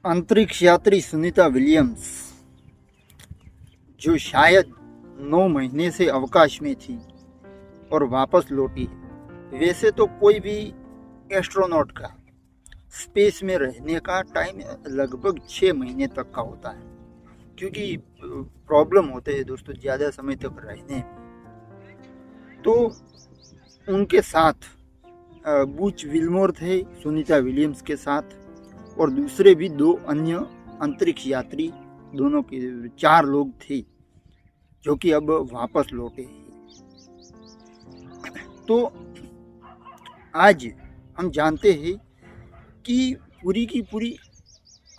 अंतरिक्ष यात्री सुनीता विलियम्स, जो शायद 9 महीने से अवकाश में थी और वापस लौटी है। वैसे तो कोई भी एस्ट्रोनॉट का स्पेस में रहने का टाइम लगभग 6 महीने तक का होता है, क्योंकि प्रॉब्लम होते हैं दोस्तों ज़्यादा समय तक रहने में। तो उनके साथ बुच विल्मोर थे सुनीता विलियम्स के साथ, और दूसरे भी 2 अन्य अंतरिक्ष यात्री, दोनों के 4 लोग थे जो कि अब वापस लौटे। तो आज हम जानते हैं कि पूरी की पूरी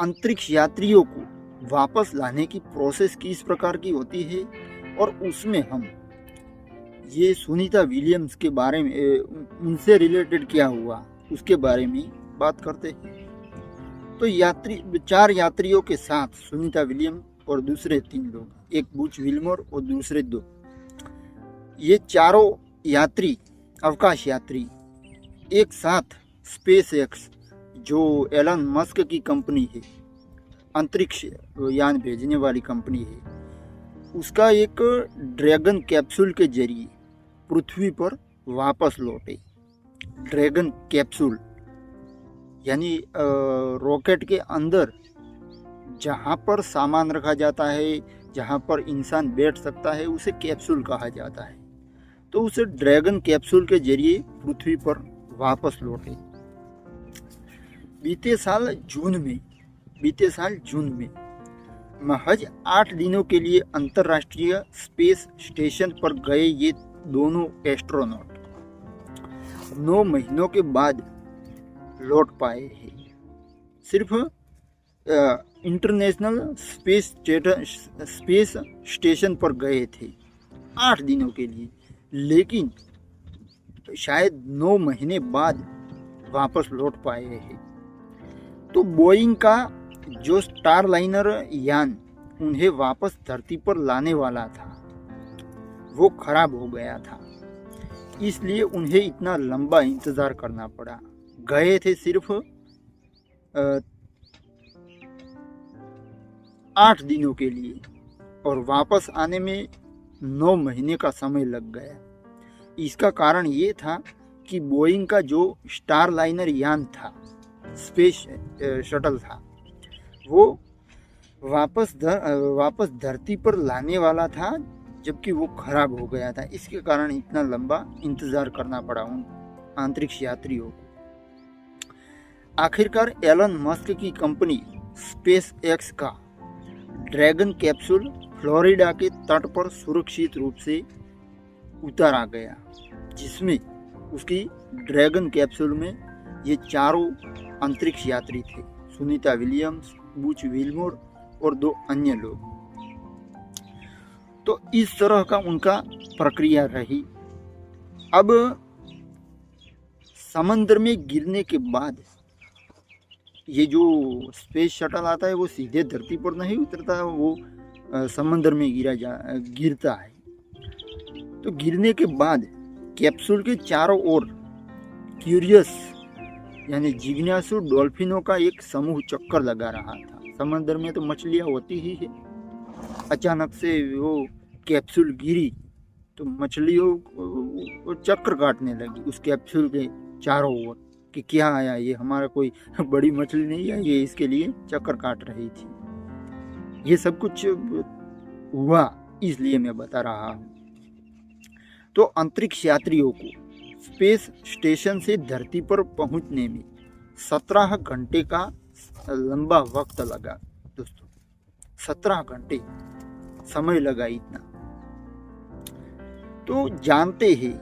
अंतरिक्ष यात्रियों को वापस लाने की प्रोसेस किस प्रकार की होती है, और उसमें हम ये सुनीता विलियम्स के बारे में, उनसे रिलेटेड क्या हुआ उसके बारे में बात करते हैं। तो 4 यात्रियों के साथ सुनीता विलियम और दूसरे 3 लोग, एक बुच विल्मोर और दूसरे 2, ये चारों यात्री, अवकाश यात्री, एक साथ स्पेस एक्स, जो एलन मस्क की कंपनी है, अंतरिक्ष यान भेजने वाली कंपनी है, उसका एक ड्रैगन कैप्सूल के जरिए पृथ्वी पर वापस लौटे। ड्रैगन कैप्सूल यानी रॉकेट के अंदर जहाँ पर सामान रखा जाता है, जहाँ पर इंसान बैठ सकता है, उसे कैप्सूल कहा जाता है। तो उसे ड्रैगन कैप्सूल के जरिए पृथ्वी पर वापस लौटे। बीते साल जून में महज 8 दिनों के लिए अंतर्राष्ट्रीय स्पेस स्टेशन पर गए ये दोनों एस्ट्रोनॉट 9 महीनों के बाद लौट पाए हैं। सिर्फ इंटरनेशनल स्पेस स्टेशन पर गए थे 8 दिनों के लिए, लेकिन शायद 9 महीने बाद वापस लौट पाए हैं। तो बोइंग का जो स्टारलाइनर यान उन्हें वापस धरती पर लाने वाला था, वो खराब हो गया था, इसलिए उन्हें इतना लंबा इंतज़ार करना पड़ा। गए थे सिर्फ 8 दिनों के लिए, और वापस आने में 9 महीने का समय लग गया। इसका कारण ये था कि बोइंग का जो स्टारलाइनर यान था, स्पेस शटल था, वो वापस धरती पर लाने वाला था, जबकि वो खराब हो गया था। इसके कारण इतना लंबा इंतज़ार करना पड़ा उन अंतरिक्ष यात्रियों को। आखिरकार एलन मस्क की कंपनी स्पेस एक्स का ड्रैगन कैप्सूल फ्लोरिडा के तट पर सुरक्षित रूप से उतर आ गया, जिसमें उसकी ड्रैगन कैप्सूल में ये चारों अंतरिक्ष यात्री थे, सुनीता विलियम्स, बुच विल्मोर और 2 अन्य लोग। तो इस तरह का उनका प्रक्रिया रही। अब समंदर में गिरने के बाद ये जो स्पेस शटल आता है वो सीधे धरती पर नहीं उतरता है, वो समंदर में गिरता है। तो गिरने के बाद कैप्सूल के चारों ओर क्यूरियस यानी जिज्ञासु डॉल्फिनों का एक समूह चक्कर लगा रहा था। समंदर में तो मछलियाँ होती ही है। अचानक से वो कैप्सूल गिरी तो मछलियों को चक्कर काटने लगी उस कैप्सूल के चारों ओर कि क्या आया, ये हमारा कोई बड़ी मछली नहीं है, ये इसके लिए चक्कर काट रही थी। ये सब कुछ हुआ, इसलिए मैं बता रहा हूँ। तो अंतरिक्ष यात्रियों को स्पेस स्टेशन से धरती पर पहुंचने में 17 घंटे का लंबा वक्त लगा दोस्तों। 17 घंटे समय लगा इतना। तो जानते हैं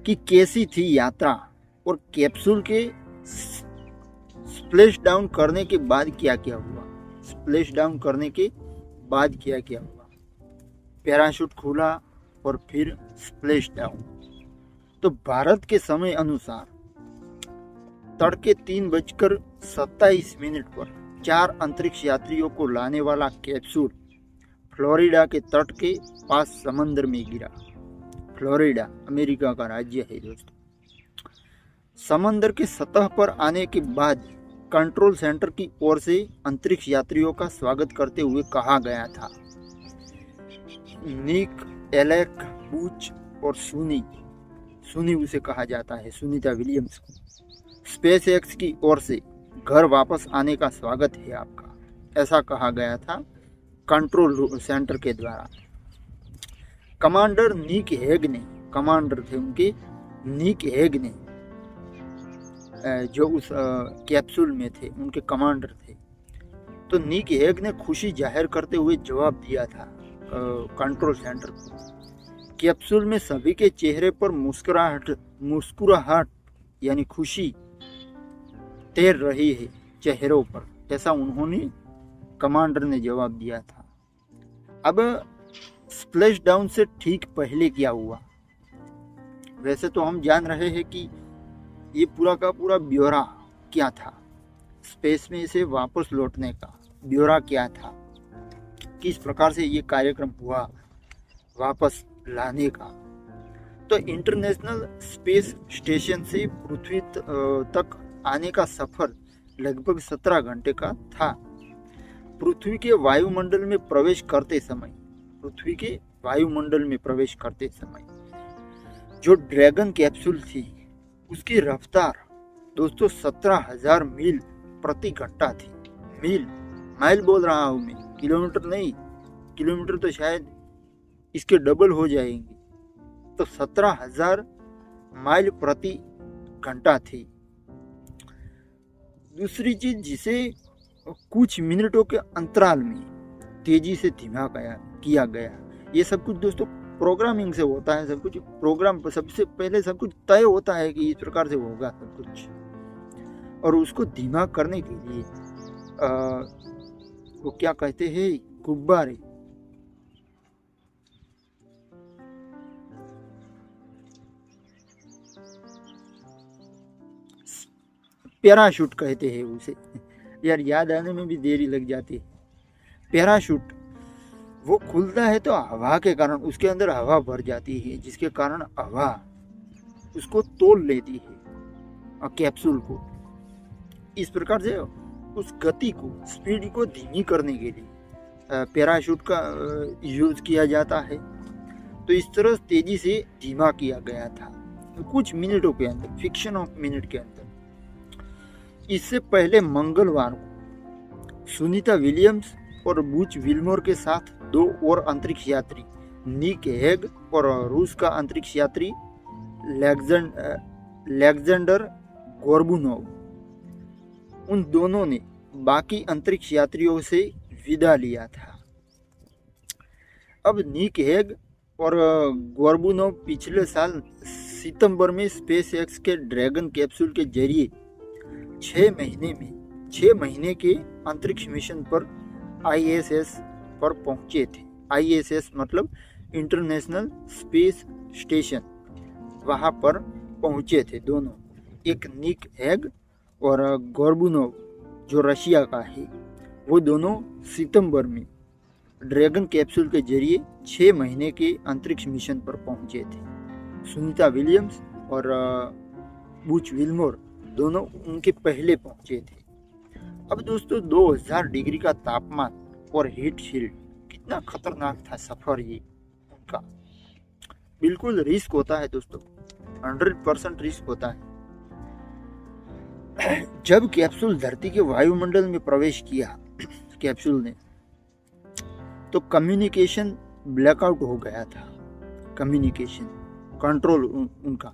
कि कैसी थी यात्रा, और कैप्सूल के स्प्लैश डाउन करने के बाद क्या क्या हुआ। स्प्लैश डाउन करने के बाद क्या क्या हुआ, पैराशूट खुला और फिर स्प्लैश डाउन। तो भारत के समय अनुसार तड़के 3:27 पर 4 अंतरिक्ष यात्रियों को लाने वाला कैप्सूल फ्लोरिडा के तट के पास समंदर में गिरा। फ्लोरिडा अमेरिका का राज्य है दोस्तों। समंदर के सतह पर आने के बाद कंट्रोल सेंटर की ओर से अंतरिक्ष यात्रियों का स्वागत करते हुए कहा गया था। निक, एलेक, बूच और सुनी उसे कहा जाता है, सुनीता विलियम्स को, स्पेस एक्स की ओर से घर वापस आने का स्वागत है आपका, ऐसा कहा गया था कंट्रोल सेंटर के द्वारा। कमांडर निक हेग ने, कमांडर थे उनके निक हेग ने, जो उस कैप्सूल में थे, उनके कमांडर थे। तो निक हेग ने खुशी जाहिर करते हुए जवाब दिया था कंट्रोल सेंटर को। कैप्सूल में सभी के चेहरे पर मुस्कुराहट यानी खुशी तैर रही है चेहरों पर, ऐसा उन्होंने, कमांडर ने जवाब दिया था। अब स्प्लैश डाउन से ठीक पहले क्या हुआ? वैसे तो हम जान रहे हैं कि ये पूरा का पूरा ब्यौरा क्या था, स्पेस में से वापस लौटने का ब्यौरा क्या था, किस प्रकार से ये कार्यक्रम हुआ वापस लाने का। तो इंटरनेशनल स्पेस स्टेशन से पृथ्वी तक आने का सफर लगभग 17 घंटे का था। पृथ्वी के वायुमंडल में प्रवेश करते समय जो ड्रैगन कैप्सूल थी उसकी रफ्तार दोस्तों 17,000 मील प्रति घंटा थी। माइल बोल रहा हूं मैं, किलोमीटर नहीं, किलोमीटर तो शायद इसके डबल हो जाएंगे। तो 17,000 माइल प्रति घंटा थी। दूसरी चीज, जिसे कुछ मिनटों के अंतराल में तेजी से धीमा किया गया। ये सब कुछ दोस्तों प्रोग्रामिंग से होता है, सब कुछ प्रोग्राम, सबसे पहले सब कुछ तय होता है कि इस प्रकार से होगा सब कुछ, और उसको धीमा करने के लिए वो क्या कहते हैं, गुब्बारे, पैराशूट कहते हैं उसे, यार याद आने में भी देरी लग जाती है। पैराशूट वो खुलता है तो हवा के कारण उसके अंदर हवा भर जाती है, जिसके कारण हवा उसको तोड़ लेती है कैप्सूल को। इस प्रकार से उस गति को, स्पीड को धीमी करने के लिए पैराशूट का यूज किया जाता है। तो इस तरह तेजी से धीमा किया गया था कुछ मिनटों के अंदर, फिक्शन ऑफ मिनट के अंदर। इससे पहले मंगलवार को सुनीता विलियम्स और बूच विल्मोर के साथ 2 और अंतरिक्ष यात्री, निक हेग और रूस का अंतरिक्ष यात्री लेक्जेंडर गोर्बुनोव, उन दोनों ने बाकी अंतरिक्ष यात्रियों से विदा लिया था। अब निक हेग और गोर्बुनोव पिछले साल सितंबर में स्पेस एक्स के ड्रैगन कैप्सूल के जरिए 6 महीने के अंतरिक्ष मिशन पर ISS पर पहुंचे थे। ISS मतलब इंटरनेशनल स्पेस स्टेशन, वहां पर पहुंचे थे दोनों, एक निक हेग और गोर्बुनोव जो रशिया का है, वो दोनों सितंबर में ड्रैगन कैप्सूल के जरिए 6 महीने के अंतरिक्ष मिशन पर पहुंचे थे। सुनीता विलियम्स और बूच विल्मोर दोनों उनके पहले पहुंचे थे। अब दोस्तों 2000 डिग्री का तापमान और हीट शील्ड, कितना खतरनाक था सफर ये उनका। बिल्कुल रिस्क होता है दोस्तों, 100% रिस्क होता है। जब कैप्सूल धरती के वायुमंडल में प्रवेश किया कैप्सूल ने, तो कम्युनिकेशन ब्लैकआउट हो गया था। कम्युनिकेशन कंट्रोल, उनका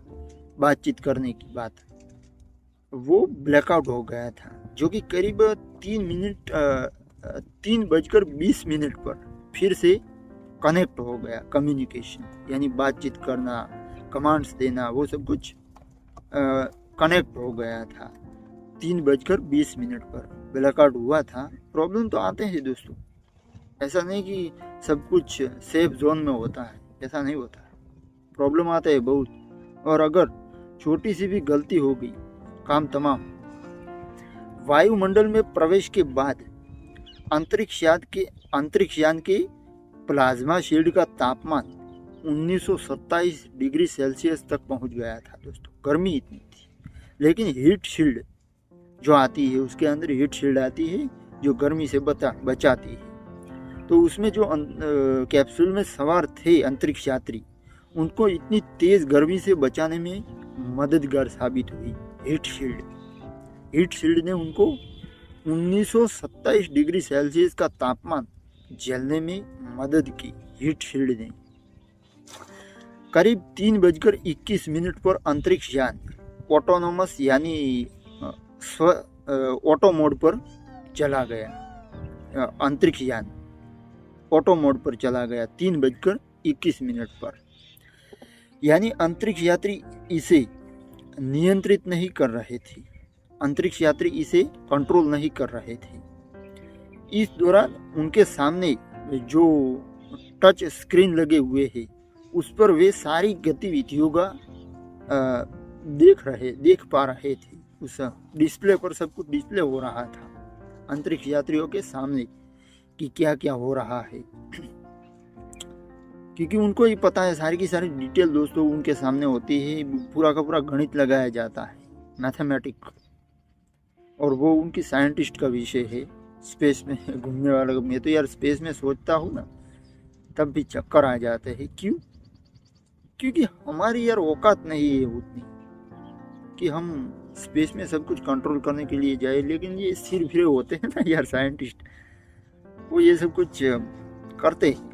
बातचीत करने की बात, वो ब्लैकआउट हो गया था, जो कि करीब 3:20 पर फिर से कनेक्ट हो गया। कम्युनिकेशन यानी बातचीत करना, कमांड्स देना, वो सब कुछ कनेक्ट हो गया था। 3:20 पर ब्लैकआउट हुआ था। प्रॉब्लम तो आते हैं दोस्तों, ऐसा नहीं कि सब कुछ सेफ जोन में होता है, ऐसा नहीं होता है, प्रॉब्लम आते हैं बहुत। और अगर छोटी सी भी गलती हो गई, काम तमाम। वायुमंडल में प्रवेश के बाद अंतरिक्षयान के प्लाज्मा शील्ड का तापमान 1927 डिग्री सेल्सियस तक पहुंच गया था दोस्तों, गर्मी इतनी थी। लेकिन हीट शील्ड जो आती है उसके अंदर हीट शील्ड आती है जो गर्मी से बचाती है। तो उसमें जो कैप्सूल में सवार थे अंतरिक्ष यात्री, उनको इतनी तेज गर्मी से बचाने में मददगार साबित हुई हीट शील्ड। हीट शील्ड ने उनको 1927 डिग्री सेल्सियस का तापमान झेलने में मदद की। हीट शील्ड ने करीब 3:21 पर अंतरिक्ष यान ऑटोनोमस यानी ऑटो मोड पर चला गया। अंतरिक्ष यान ऑटो मोड पर चला गया 3:21 पर। यानी अंतरिक्ष यात्री इसे नियंत्रित नहीं कर रहे थे, अंतरिक्ष यात्री इसे कंट्रोल नहीं कर रहे थे। इस दौरान उनके सामने जो टच स्क्रीन लगे हुए हैं उस पर वे सारी गतिविधियों का देख पा रहे थे। उस डिस्प्ले पर सब कुछ डिस्प्ले हो रहा था अंतरिक्ष यात्रियों के सामने कि क्या क्या हो रहा है, क्योंकि उनको ही पता है सारी की सारी डिटेल दोस्तों उनके सामने होती है। पूरा का पूरा गणित लगाया जाता है, मैथमेटिक, और वो उनकी साइंटिस्ट का विषय है। स्पेस में घूमने वाला, मैं तो यार स्पेस में सोचता हूँ ना तब भी चक्कर आ जाते हैं। क्यों? क्योंकि हमारी यार औकात नहीं है उतनी कि हम स्पेस में सब कुछ कंट्रोल करने के लिए जाए। लेकिन ये सिर फिरे होते हैं ना यार साइंटिस्ट, वो ये सब कुछ करते हैं।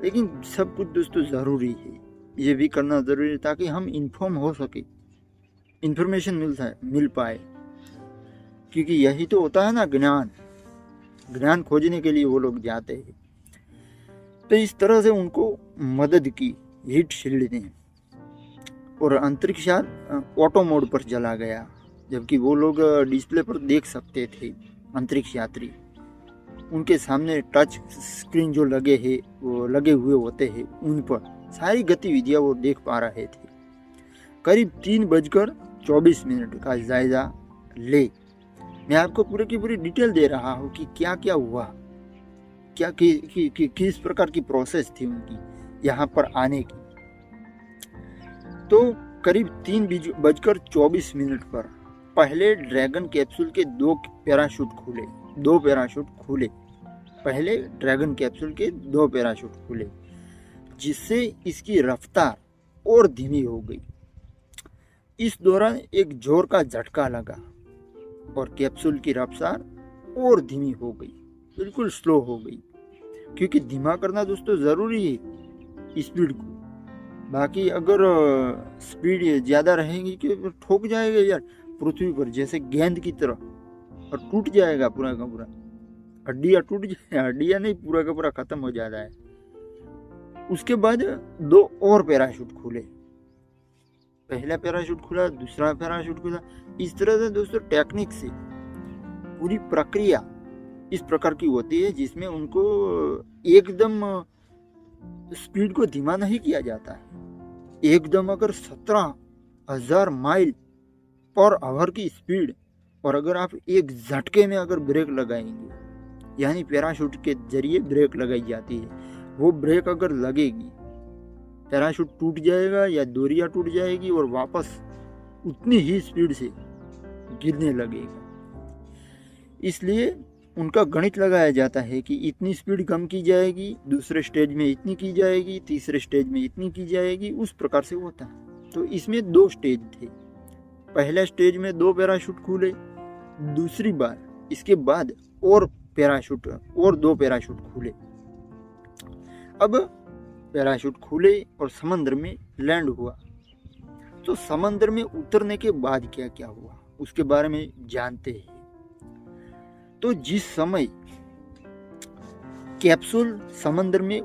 लेकिन सब कुछ दोस्तों ज़रूरी है, ये भी करना ज़रूरी है ताकि हम इन्फॉर्म हो सके, इन्फॉर्मेशन मिल पाए। क्योंकि यही तो होता है ना ज्ञान खोजने के लिए वो लोग जाते हैं। तो इस तरह से उनको मदद की हीट शील्ड ने, और अंतरिक्ष यान ऑटो मोड पर चला गया, जबकि वो लोग डिस्प्ले पर देख सकते थे। अंतरिक्ष यात्री उनके सामने टच स्क्रीन जो लगे हुए होते हैं उन पर सारी गतिविधियां वो देख पा रहे थे। करीब 3:24 का जायजा ले, मैं आपको पूरे की पूरी डिटेल दे रहा हूँ कि क्या क्या हुआ, क्या किस प्रकार की प्रोसेस थी उनकी यहाँ पर आने की। तो करीब 3:24 पर पहले ड्रैगन कैप्सूल के दो पैराशूट खुले। पहले ड्रैगन कैप्सूल के 2 पैराशूट खुले, जिससे इसकी रफ्तार और धीमी हो गई। इस दौरान एक जोर का झटका लगा और कैप्सूल की रफ्तार और धीमी हो गई, बिल्कुल स्लो हो गई। क्योंकि धीमा करना दोस्तों ज़रूरी है स्पीड को, बाकी अगर स्पीड ज़्यादा रहेगी कि ठोक जाएगा यार पृथ्वी पर जैसे गेंद की तरह, और टूट जाएगा पूरा का पूरा, हड्डियाँ नहीं, पूरा का पूरा खत्म हो जाता है। उसके बाद 2 और पैराशूट खुले, पहला पैराशूट खुला, दूसरा पैराशूट खुला। इस तरह से दोस्तों टेक्निक से पूरी प्रक्रिया इस प्रकार की होती है जिसमें उनको एकदम स्पीड को धीमा नहीं किया जाता है। एकदम अगर 17,000 माइल पर आवर की स्पीड, और अगर आप एक झटके में अगर ब्रेक लगाएंगे, यानी पैराशूट के जरिए ब्रेक लगाई जाती है, वो ब्रेक अगर लगेगी पैराशूट टूट जाएगा या डोरियां टूट जाएगी और वापस उतनी ही स्पीड से गिरने लगेगा। इसलिए उनका गणित लगाया जाता है कि इतनी स्पीड कम की जाएगी, दूसरे स्टेज में इतनी की जाएगी, तीसरे स्टेज में इतनी की जाएगी, उस प्रकार से होता है। तो इसमें 2 स्टेज थे। पहला स्टेज में 2 पैराशूट खुले, दूसरी बार इसके बाद और 2 पैराशूट खुले। अब पैराशूट खुले और समंदर में लैंड हुआ। तो समंदर में उतरने के बाद क्या क्या हुआ उसके बारे में जानते हैं। तो जिस समय कैप्सूल समंदर में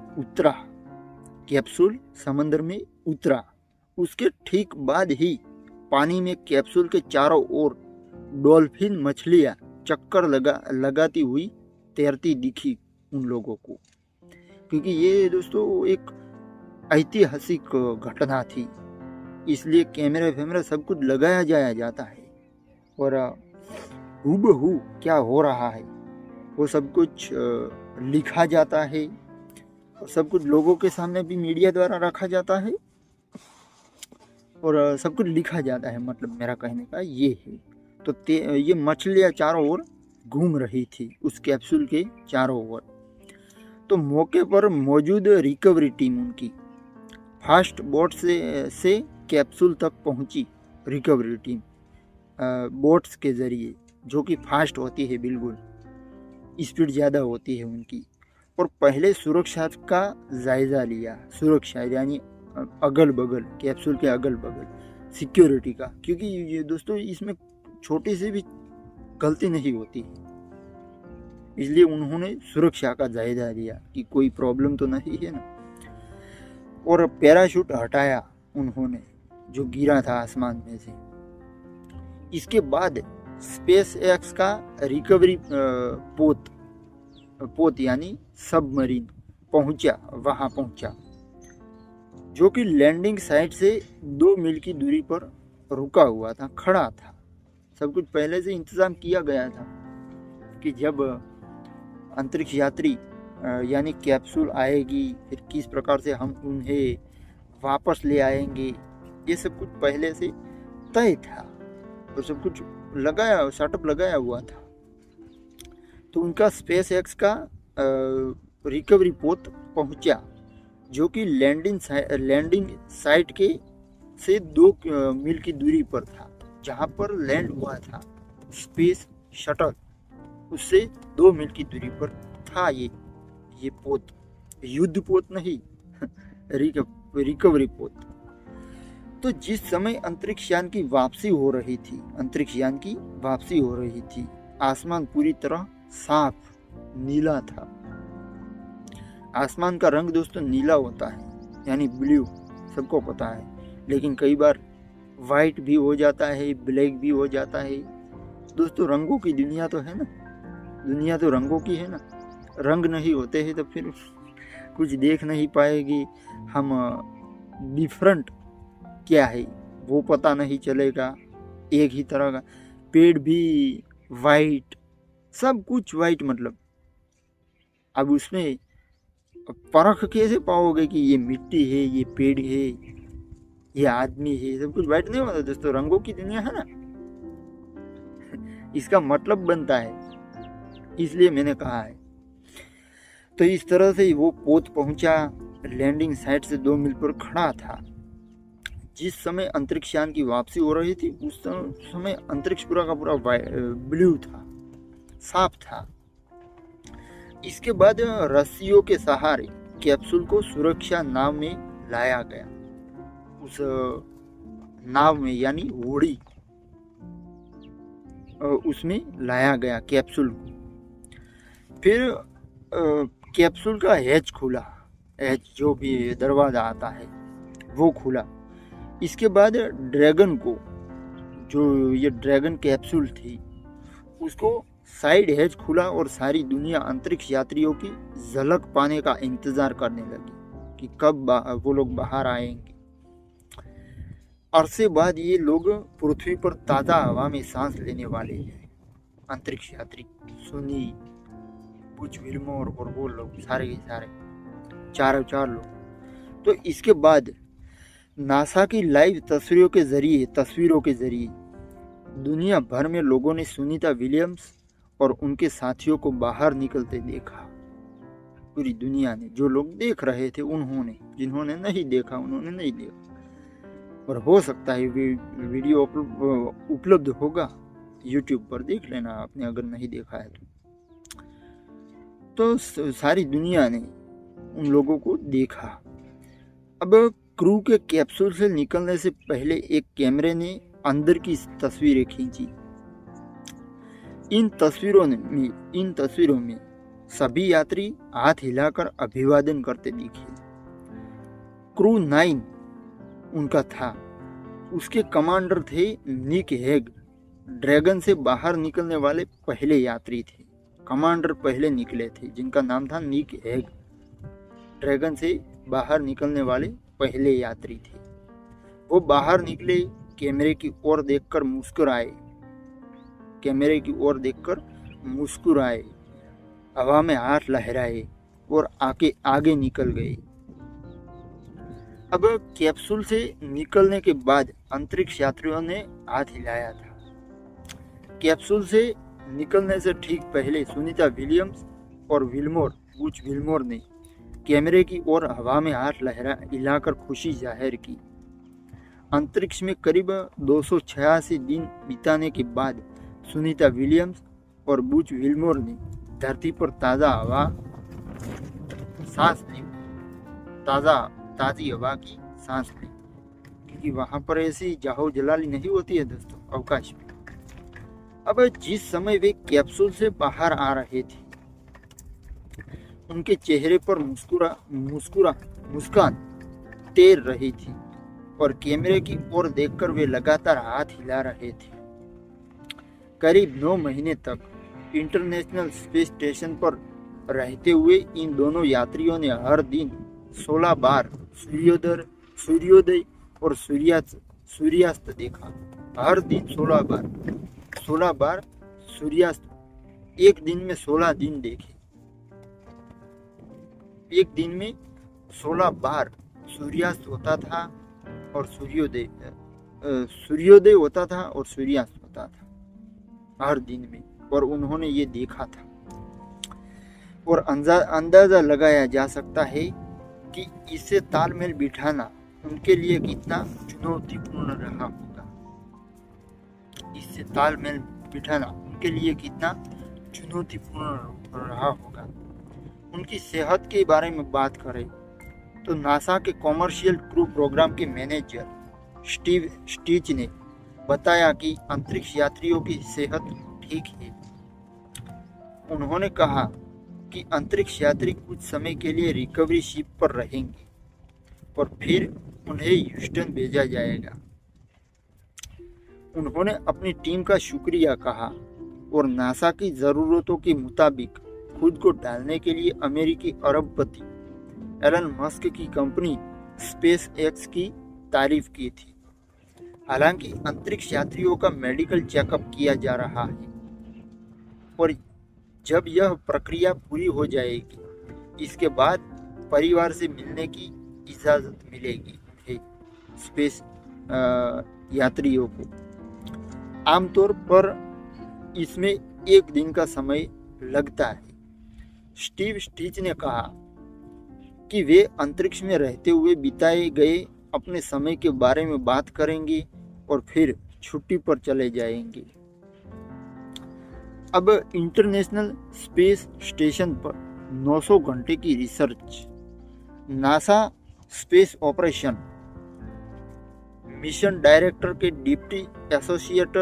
उतरा उसके ठीक बाद ही पानी में कैप्सूल के चारों ओर डॉल्फिन मछलियां चक्कर लगाती हुई तैरती दिखी उन लोगों को। क्योंकि ये दोस्तों एक ऐतिहासिक घटना थी, इसलिए कैमरा सब कुछ लगाया जाता है और हूबहू क्या हो रहा है वो सब कुछ लिखा जाता है और सब कुछ लोगों के सामने भी मीडिया द्वारा रखा जाता है और सब कुछ लिखा जाता है। मतलब मेरा कहने का ये है। तो ये मछलियाँ चारों ओर घूम रही थी उस कैप्सूल के चारों ओर। तो मौके पर मौजूद रिकवरी टीम उनकी फास्ट बोट से कैप्सूल तक पहुंची। रिकवरी टीम बोट्स के ज़रिए, जो कि फास्ट होती है, बिल्कुल स्पीड ज़्यादा होती है उनकी, और पहले सुरक्षा का जायज़ा लिया। सुरक्षा यानी अगल बगल, कैप्सूल के अगल बगल सिक्योरिटी का, क्योंकि ये दोस्तों इसमें छोटी सी भी गलती नहीं होती, इसलिए उन्होंने सुरक्षा का जायजा लिया कि कोई प्रॉब्लम तो नहीं है ना। और पैराशूट हटाया उन्होंने जो गिरा था आसमान में से। इसके बाद स्पेस एक्स का रिकवरी पोत यानी सबमरीन वहां पहुंचा, जो कि लैंडिंग साइट से 2 मील की दूरी पर रुका हुआ था, खड़ा था। सब कुछ पहले से इंतजाम किया गया था कि जब अंतरिक्ष यात्री यानी कैप्सूल आएगी, फिर किस प्रकार से हम उन्हें वापस ले आएंगे, ये सब कुछ पहले से तय था और सब कुछ सेटअप लगाया हुआ था। तो उनका स्पेस एक्स का रिकवरी पोत पहुंचा, जो कि लैंडिंग साइट के से 2 मील की दूरी पर था, जहां पर लैंड हुआ था स्पेस शटल, उससे 2 मील की दूरी पर था ये पोत। युद्ध पोत नहीं रिकवरी पोत। तो जिस समय अंतरिक्ष यान की वापसी हो रही थी, आसमान पूरी तरह साफ नीला था। आसमान का रंग दोस्तों नीला होता है, यानी ब्लू, सबको पता है, लेकिन कई बार वाइट भी हो जाता है, ब्लैक भी हो जाता है। दोस्तों रंगों की दुनिया तो है ना, दुनिया तो रंगों की है ना। रंग नहीं होते हैं तो फिर कुछ देख नहीं पाएगी हम, डिफरेंट क्या है वो पता नहीं चलेगा। एक ही तरह का पेड़ भी वाइट, सब कुछ वाइट, मतलब अब उसमें परख कैसे पाओगे कि ये मिट्टी है, ये पेड़ है, ये आदमी है, सब कुछ वाइट नहीं होता दोस्तों। रंगों की दुनिया है ना, इसका मतलब बनता है, इसलिए मैंने कहा है। तो इस तरह से वो पोत पहुंचा, लैंडिंग साइट से 2 मील पर खड़ा था। जिस समय अंतरिक्ष यान की वापसी हो रही थी, उस समय अंतरिक्ष पूरा का पूरा ब्लू था, साफ था। इसके बाद रस्सियों के सहारे कैप्सूल को सुरक्षा नाव में लाया गया। उस नाव में यानी होड़ी, उसमें लाया गया कैप्सूल को। फिर कैप्सूल का हैच खुला, हैच जो भी दरवाजा आता है वो खुला। इसके बाद ड्रैगन को, जो ये ड्रैगन कैप्सूल थी, उसको साइड हैच खुला और सारी दुनिया अंतरिक्ष यात्रियों की झलक पाने का इंतजार करने लगी कि कब वो लोग बाहर आएंगे। अरसे बाद ये लोग पृथ्वी पर ताज़ा हवा में सांस लेने वाले हैं। अंतरिक्ष यात्री सुनी, बुच विल्मोर और वो लोग सारे के सारे चार लोग। तो इसके बाद नासा की लाइव तस्वीरों के जरिए दुनिया भर में लोगों ने सुनीता विलियम्स और उनके साथियों को बाहर निकलते देखा। पूरी दुनिया ने, जो लोग देख रहे थे उन्होंने, जिन्होंने नहीं देखा उन्होंने नहीं देखा। और हो सकता है वीडियो उपलब्ध होगा यूट्यूब पर, देख लेना आपने अगर नहीं देखा है तो सारी दुनिया ने उन लोगों को देखा। अब क्रू के कैप्सूल से निकलने से पहले एक कैमरे ने अंदर की तस्वीरें खींची। इन तस्वीरों में सभी यात्री हाथ हिलाकर अभिवादन करते दिखे। क्रू 9 उनका था, उसके कमांडर थे निक हेग। ड्रैगन से बाहर निकलने वाले पहले यात्री थे, कमांडर पहले निकले थे, जिनका नाम था निक हेग। ड्रैगन से बाहर निकलने वाले पहले यात्री थे। वो बाहर निकले, कैमरे की ओर देखकर मुस्कुराए, हवा में हाथ लहराए और आगे निकल गए। अब कैप्सूल से निकलने के बाद अंतरिक्ष यात्रियों ने हाथ हिलाया था। कैप्सूल से निकलने से ठीक पहले सुनीता विलियम्स और बूच विल्मोर ने कैमरे की ओर हवा में हाथ हिलाकर खुशी जाहिर की। अंतरिक्ष में करीब 286 दिन बिताने के बाद सुनीता विलियम्स और बूच विल्मोर ने धरती पर ताज़ी हवा की सांस ली, क्योंकि वहां पर ऐसी जाहो जलाली नहीं होती है दोस्तों अवकाश में। अब जिस समय वे कैप्सूल से बाहर आ रहे थे, उनके चेहरे पर मुस्कान तैर रही थी और कैमरे की ओर देखकर वे लगातार हाथ हिला रहे थे। करीब 9 महीने तक इंटरनेशनल स्पेस स्टेशन पर रहते हुए इन दोनों यात्रियों ने हर दिन 16 बार सूर्योदय और सूर्यास्त देखा। हर दिन 16 बार सूर्यास्त, एक दिन में 16 दिन देखे। एक दिन में 16 बार सूर्यास्त होता था और सूर्योदय होता था और सूर्यास्त होता था हर दिन में, और उन्होंने ये देखा था। और अंदाजा लगाया जा सकता है कि इससे तालमेल बिठाना उनके लिए कितना चुनौतीपूर्ण रहा होगा। इससे तालमेल बिठाना उनके लिए कितना चुनौतीपूर्ण रहा होगा। उनकी सेहत के बारे में बात करें तो नासा के कॉमर्शियल क्रू प्रोग्राम के मैनेजर स्टीव स्टीच ने बताया कि अंतरिक्ष यात्रियों की सेहत ठीक है। उन्होंने कहा कि अंतरिक्ष यात्री कुछ समय के लिए रिकवरी शिप पर रहेंगे और फिर उन्हें ह्यूस्टन भेजा जाएगा। उन्होंने अपनी टीम का शुक्रिया कहा और नासा की ज़रूरतों के मुताबिक खुद को डालने के लिए अमेरिकी अरबपति एलन मस्क की कंपनी स्पेस एक्स की तारीफ की थी। हालांकि अंतरिक्ष यात्रियों का मेडिकल चेकअप किया जा रहा है और जब यह प्रक्रिया पूरी हो जाएगी, इसके बाद परिवार से मिलने की इजाज़त मिलेगी स्पेस यात्रियों को। आमतौर पर इसमें 1 दिन का समय लगता है। स्टीव स्टीच ने कहा कि वे अंतरिक्ष में रहते हुए बिताए गए अपने समय के बारे में बात करेंगे और फिर छुट्टी पर चले जाएंगे। अब इंटरनेशनल स्पेस स्टेशन पर 900 घंटे की research. NASA space operation mission director के डिप्टी एसोसिएट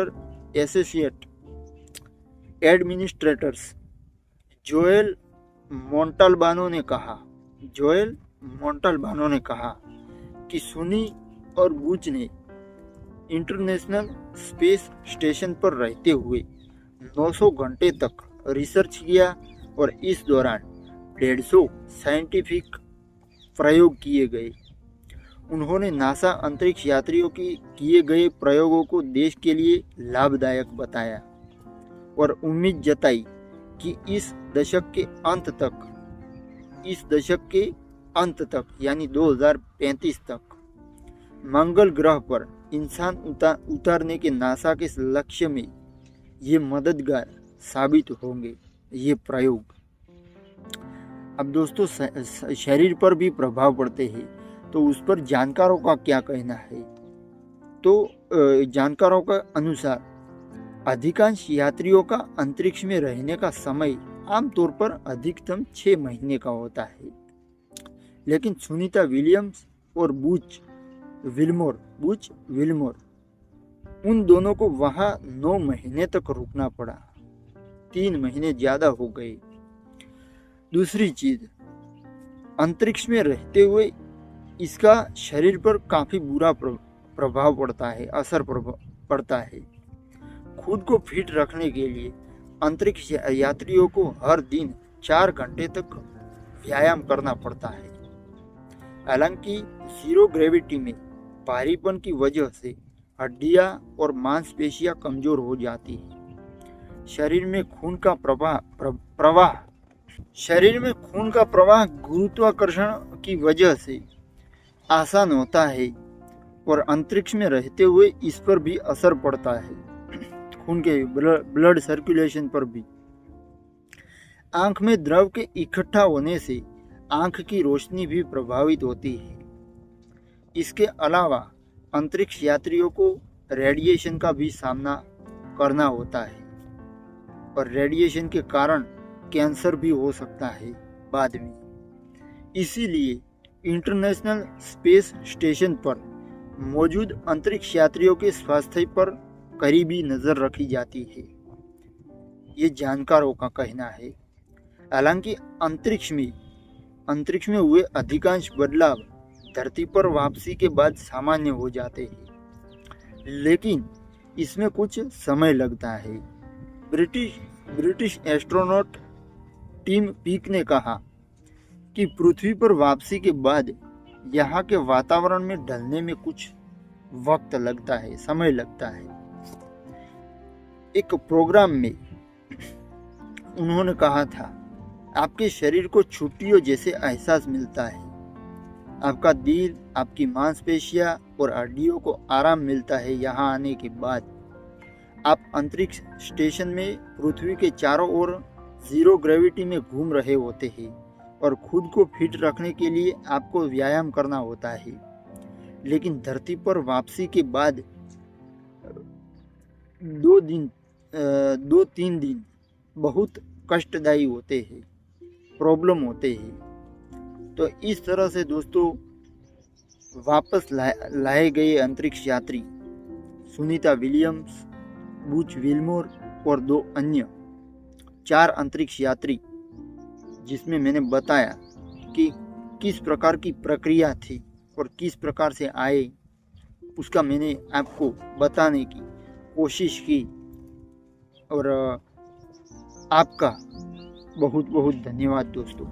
एडमिनिस्ट्रेटर्स जोएल मोंटाल्बानो ने कहा कि सुनी और बूच ने इंटरनेशनल स्पेस स्टेशन पर रहते हुए 900 घंटे तक रिसर्च किया और इस दौरान 150 साइंटिफिक प्रयोग किए गए। उन्होंने नासा अंतरिक्ष यात्रियों की किए गए प्रयोगों को देश के लिए लाभदायक बताया और उम्मीद जताई कि इस दशक के अंत तक यानी 2035 तक मंगल ग्रह पर इंसान उतारने के नासा के लक्ष्य में ये मददगार साबित होंगे ये प्रयोग। अब दोस्तों शरीर पर भी प्रभाव पड़ते हैं, तो उस पर जानकारों का क्या कहना है। तो जानकारों के अनुसार अधिकांश यात्रियों का अंतरिक्ष में रहने का समय आमतौर पर अधिकतम 6 महीने का होता है, लेकिन सुनीता विलियम्स और बूच विल्मोर उन दोनों को वहां 9 महीने तक रुकना पड़ा। 3 महीने ज्यादा हो गए। दूसरी चीज, अंतरिक्ष में रहते हुए इसका शरीर पर काफी बुरा प्रभाव पड़ता है, असर पड़ता है। खुद को फिट रखने के लिए अंतरिक्ष यात्रियों को हर दिन 4 घंटे तक व्यायाम करना पड़ता है। हालांकि जीरो ग्रेविटी में भारीपन की वजह से हड्डियां और मांसपेशियां कमजोर हो जाती है। शरीर में खून का प्रवाह गुरुत्वाकर्षण की वजह से आसान होता है और अंतरिक्ष में रहते हुए इस पर भी असर पड़ता है। खून के ब्लड सर्कुलेशन पर भी। आंख में द्रव के इकट्ठा होने से आंख की रोशनी भी प्रभावित होती है। इसके अलावा अंतरिक्ष यात्रियों को रेडिएशन का भी सामना करना होता है और रेडिएशन के कारण कैंसर भी हो सकता है बाद में। इसीलिए इंटरनेशनल स्पेस स्टेशन पर मौजूद अंतरिक्ष यात्रियों के स्वास्थ्य पर करीबी नज़र रखी जाती है, ये जानकारों का कहना है। हालांकि अंतरिक्ष में हुए अधिकांश बदलाव धरती पर वापसी के बाद सामान्य हो जाते हैं, लेकिन इसमें कुछ समय लगता है। ब्रिटिश एस्ट्रोनॉट टिम पीक ने कहा कि पृथ्वी पर वापसी के बाद यहाँ के वातावरण में ढलने में कुछ वक्त लगता है, समय लगता है। एक प्रोग्राम में उन्होंने कहा था, आपके शरीर को छुट्टियों जैसे एहसास मिलता है। आपका दिल, आपकी मांसपेशियां और हड्डियों को आराम मिलता है। यहाँ आने के बाद आप अंतरिक्ष स्टेशन में पृथ्वी के चारों ओर जीरो ग्रेविटी में घूम रहे होते हैं और खुद को फिट रखने के लिए आपको व्यायाम करना होता है। लेकिन धरती पर वापसी के बाद 2-3 दिन बहुत कष्टदायी होते हैं, प्रॉब्लम होते हैं। तो इस तरह से दोस्तों वापस लाए गए अंतरिक्ष यात्री सुनीता विलियम्स, बुच विल्मोर और 2 अन्य 4 अंतरिक्ष यात्री, जिसमें मैंने बताया कि किस प्रकार की प्रक्रिया थी और किस प्रकार से आए, उसका मैंने आपको बताने की कोशिश की। और आपका बहुत बहुत धन्यवाद दोस्तों।